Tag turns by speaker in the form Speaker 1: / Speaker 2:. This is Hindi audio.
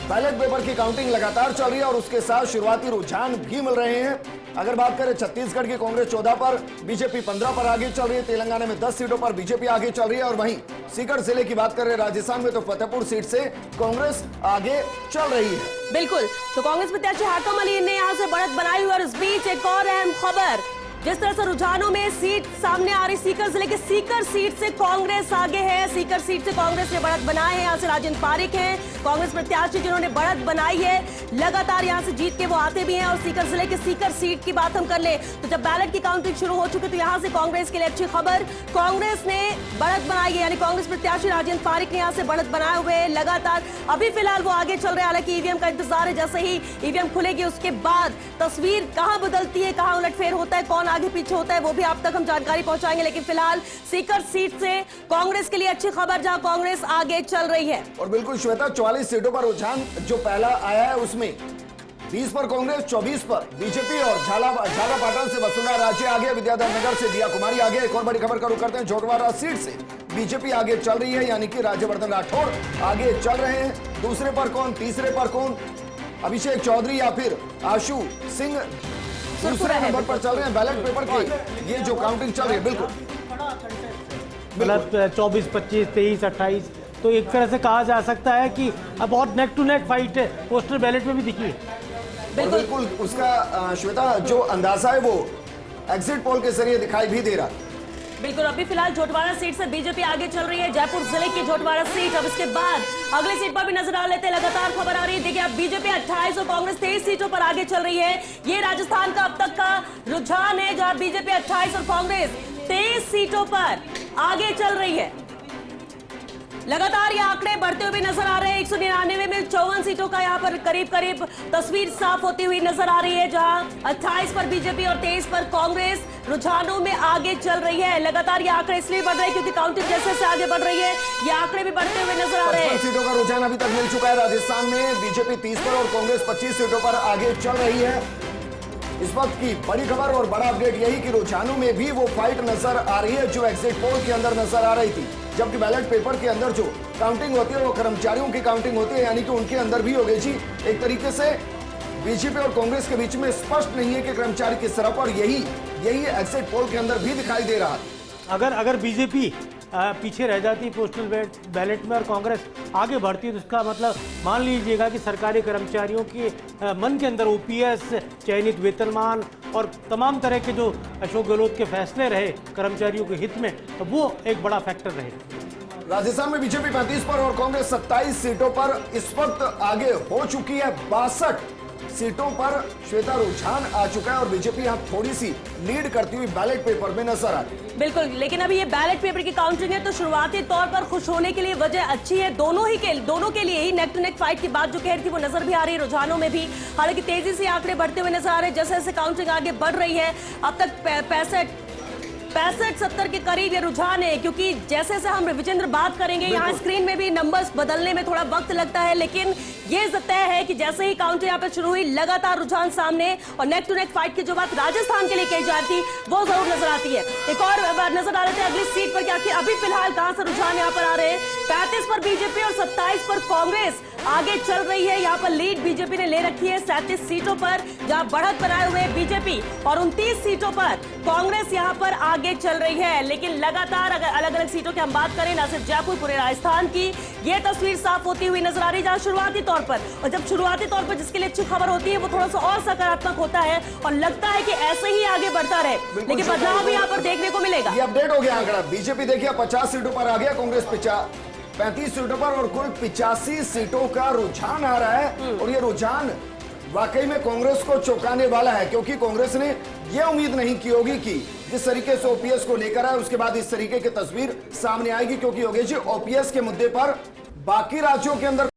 Speaker 1: बैलेट पेपर की काउंटिंग लगातार चल रही है और उसके साथ शुरुआती रुझान भी मिल रहे हैं। अगर बात करें छत्तीसगढ़ की, कांग्रेस 14 पर, बीजेपी 15 पर आगे चल रही है। तेलंगाना में 10 सीटों पर बीजेपी आगे चल रही है और वहीं सीकर जिले की बात करें राजस्थान में, तो फतेहपुर सीट से कांग्रेस आगे चल रही है।
Speaker 2: बिल्कुल, तो कांग्रेस प्रत्याशी हाकम अली ने यहां से बढ़त बनाई हुई और इस बीच एक और अहम खबर, जिस तरह से रुझानों में सीट सामने आ रही, सीकर जिले के सीकर सीट से कांग्रेस आगे है। सीकर सीट से कांग्रेस ने बढ़त बनाए हैं। यहाँ से राजेंद्र पारिक हैं कांग्रेस प्रत्याशी जिन्होंने बढ़त बनाई है। लगातार यहाँ से जीत के वो आते भी हैं। और सीकर जिले के सीकर सीट की बात हम कर ले तो जब बैलेट की काउंटिंग शुरू हो चुकी तो यहाँ से कांग्रेस के लिए अच्छी खबर, कांग्रेस ने बढ़त बनाई है। यानी कांग्रेस प्रत्याशी राजेंद्र पारिक ने यहाँ से बढ़त बनाए हुए लगातार अभी फिलहाल वो आगे चल रहे हैं। हालांकि ईवीएम का इंतजार है, जैसे ही ईवीएम खुलेगी उसके बाद तस्वीर कहां बदलती है, कहां उलटफेर होता है, कौन आगे पीछे होता है, वो भी आप तक हम जानकारी पहुंचाएंगे। लेकिन फिलहाल सीकर सीट से कांग्रेस के लिए अच्छी खबर, जहां कांग्रेस आगे चल रही है।
Speaker 1: और बिल्कुल श्वेता, 44 सीटों पर रुझान जो पहला आया है उसमें 20 पर कांग्रेस, 24 पर बीजेपी और झालापाटन से वसुंधरा राजे आगे, विद्याधर नगर से दिया कुमारी आगे। एक और बड़ी खबर का रुख करते हैं, झोटवाड़ा सीट से बीजेपी आगे चल रही है, यानी कि राज्यवर्धन राठौड़ आगे चल रहे हैं। दूसरे पर कौन, तीसरे पर कौन, अभिषेक चौधरी या फिर आशु सिंह दूसरे नंबर पर चल रहे हैं। बैलेट पेपर की ये जो काउंटिंग चल रही है, बिल्कुल
Speaker 3: मतलब 24, 25, 23, 28, तो एक तरह से कहा जा सकता है कि अब बहुत नेक टू नेक फाइट है, पोस्टल बैलेट में भी दिखी है।
Speaker 1: बिल्कुल उसका श्वेता जो अंदाजा है वो एग्जिट पोल के जरिए दिखाई भी दे रहा है।
Speaker 2: बिल्कुल, अभी फिलहाल झोटवाड़ा सीट से बीजेपी आगे चल रही है, जयपुर जिले की झोटवाड़ा सीट। अब इसके बाद अगली सीट पर भी नजर आ लेते हैं। लगातार खबर आ रही है, देखिए अब बीजेपी 28 और कांग्रेस 23 सीटों पर आगे चल रही है। ये राजस्थान का अब तक का रुझान है, जहां बीजेपी 28 और कांग्रेस 23 सीटों पर आगे चल रही है। लगातार ये आंकड़े बढ़ते हुए नजर आ रहे हैं। 199 में 54 सीटों का यहाँ पर करीब करीब तस्वीर साफ होती हुई नजर आ रही है, जहां 28 पर बीजेपी और 23 पर कांग्रेस रुझानों में आगे चल रही है। लगातार ये आंकड़े इसलिए बढ़ रहे हैं क्योंकि काउंटिंग जैसे से आगे बढ़ रही है, ये आंकड़े भी बढ़ते हुए नजर आ रहे हैं।
Speaker 1: 55 सीटों का रुझान अभी तक मिल चुका है राजस्थान में। बीजेपी 30 पर और कांग्रेस 25 सीटों पर आगे चल रही है। इस वक्त की बड़ी खबर और बड़ा अपडेट यही कि रुझानों में भी वो फाइट नजर आ रही है जो एग्जिट पोल के अंदर नजर आ रही थी, जबकि बैलेट पेपर के अंदर जो काउंटिंग होती है वो कर्मचारियों की काउंटिंग होती है, यानी कि उनके अंदर भी हो गई जी। एक तरीके से बीजेपी और कांग्रेस के बीच में स्पष्ट नहीं है कि कर्मचारी किस तरफ, और यही एग्जिट पोल के अंदर भी दिखाई दे रहा है।
Speaker 3: अगर बीजेपी पीछे रह जाती पोस्टल बैलेट में और कांग्रेस आगे बढ़ती तो इसका मतलब मान लीजिएगा कि सरकारी कर्मचारियों के मन के अंदर ओपीएस, चयनित वेतनमान और तमाम तरह के जो अशोक गहलोत के फैसले रहे कर्मचारियों के हित में, तो वो एक बड़ा फैक्टर रहे।
Speaker 1: राजस्थान में बीजेपी 35 पर और कांग्रेस 27 सीटों पर इस वक्त आगे हो चुकी है। 62 सीटों पर श्वेता रुझान आ चुका है और बीजेपी यहां थोड़ी सी लीड करती हुई बैलेट पेपर में नजर आती है।
Speaker 2: बिल्कुल, लेकिन अभी ये बैलेट पेपर की काउंटिंग है तो शुरुआती तौर पर खुश होने के लिए वजह अच्छी है। दोनों के लिए ही नेक टू नेक फाइट की बात जो कह रही थी वो नजर भी आ रही है रुझानों में भी। हालांकि तेजी से आंकड़े बढ़ते हुए नजर आ रहे हैं जैसे जैसे काउंटिंग आगे बढ़ रही है। अब तक 65-70 के करीब ये रुझान है, क्योंकि जैसे जैसे हम विजेंद्र बात करेंगे यहाँ स्क्रीन में भी नंबर्स बदलने में थोड़ा वक्त लगता है, लेकिन ये तय है कि जैसे ही काउंटिंग यहाँ पे शुरू हुई लगातार रुझान सामने। और नेक टू नेक फाइट की जो बात राजस्थान के लिए कही जा रही थी वो जरूर नजर आती है। एक और नजर आ रहे थे अगली सीट पर कि आखिर अभी फिलहाल कहां से रुझान यहाँ पर आ रहे हैं। 35 पर बीजेपी और 27 पर कांग्रेस आगे चल रही है। यहाँ पर लीड बीजेपी ने ले रखी है 37 सीटों पर, जहां बढ़त बनाए हुए बीजेपी, और 29 सीटों पर कांग्रेस यहाँ पर आगे चल रही है। लेकिन लगातार अगर अलग अलग सीटों की हम बात करें, न सिर्फ जयपुर, पूरे राजस्थान की ये तस्वीर साफ होती हुई नजर आ रही है, जहां शुरुआती तौर पर, और जब शुरुआती तौर पर जिसके लिए अच्छी खबर होती है वो थोड़ा सा और सकारात्मक होता है और लगता है कि ऐसे ही आगे बढ़ता रहे, लेकिन बदलाव भी यहाँ पर देखने को मिलेगा।
Speaker 1: ये अपडेट हो गया आंकड़ा। बीजेपी देखिए 50 सीटों पर आ गया, कांग्रेस 35 सीटों पर और कुल 85 सीटों का रुझान आ रहा है। और ये रुझान वाकई में कांग्रेस को चौंकाने वाला है, क्योंकि कांग्रेस ने यह उम्मीद नहीं की होगी कि जिस तरीके से ओपीएस को लेकर आए उसके बाद इस तरीके की तस्वीर सामने आएगी, क्योंकि योगेश जी ओपीएस के मुद्दे पर बाकी राज्यों के अंदर